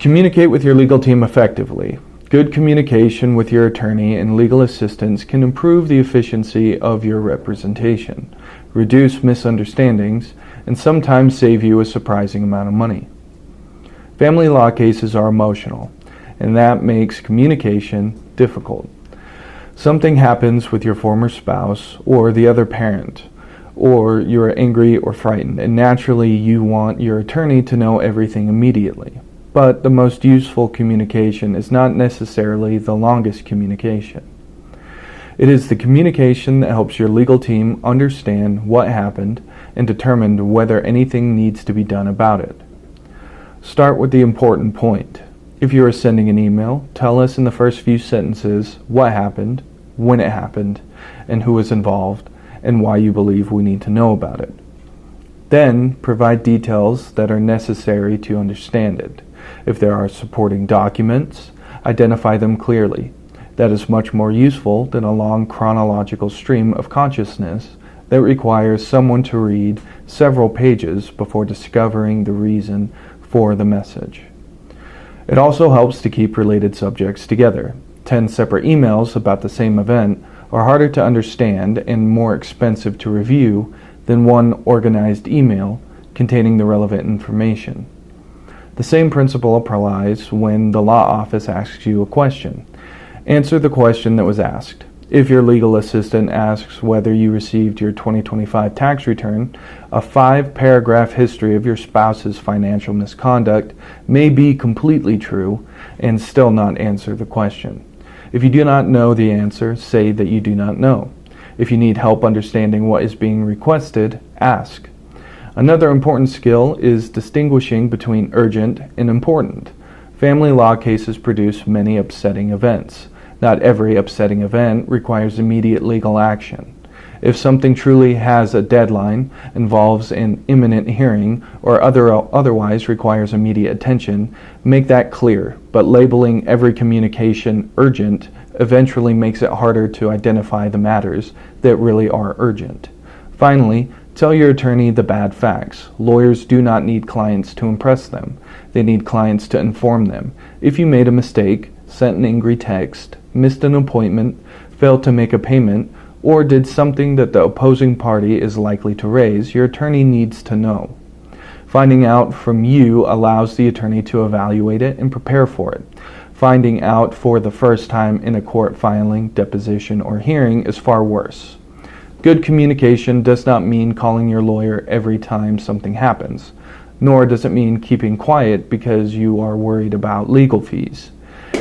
Communicate with your legal team effectively. Good communication with your attorney and legal assistants can improve the efficiency of your representation, reduce misunderstandings, and sometimes save you a surprising amount of money. Family law cases are emotional, and that makes communication difficult. Something happens with your former spouse or the other parent, or you're angry or frightened, and naturally you want your attorney to know everything immediately. But the most useful communication is not necessarily the longest communication. It is the communication that helps your legal team understand what happened and determine whether anything needs to be done about it. Start with the important point. If you are sending an email, tell us in the first few sentences what happened, when it happened, and who was involved, and why you believe we need to know about it. Then, provide details that are necessary to understand it. If there are supporting documents, identify them clearly. That is much more useful than a long chronological stream of consciousness that requires someone to read several pages before discovering the reason for the message. It also helps to keep related subjects together. 10 separate emails about the same event are harder to understand and more expensive to review than one organized email containing the relevant information. The same principle applies when the law office asks you a question. Answer the question that was asked. If your legal assistant asks whether you received your 2025 tax return, a 5-paragraph history of your spouse's financial misconduct may be completely true and still not answer the question. If you do not know the answer, say that you do not know. If you need help understanding what is being requested, ask. Another important skill is distinguishing between urgent and important. Family law cases produce many upsetting events. Not every upsetting event requires immediate legal action. If something truly has a deadline, involves an imminent hearing, or otherwise requires immediate attention, make that clear, but labeling every communication urgent eventually makes it harder to identify the matters that really are urgent. Finally, tell your attorney the bad facts. Lawyers do not need clients to impress them. They need clients to inform them. If you made a mistake, sent an angry text, missed an appointment, failed to make a payment, or did something that the opposing party is likely to raise, your attorney needs to know. Finding out from you allows the attorney to evaluate it and prepare for it. Finding out for the first time in a court filing, deposition, or hearing is far worse. Good communication does not mean calling your lawyer every time something happens, nor does it mean keeping quiet because you are worried about legal fees.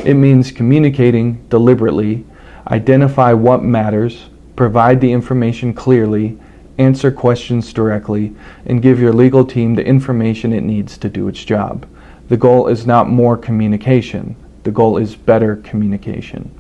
It means communicating deliberately, identify what matters, provide the information clearly, answer questions directly, and give your legal team the information it needs to do its job. The goal is not more communication. The goal is better communication.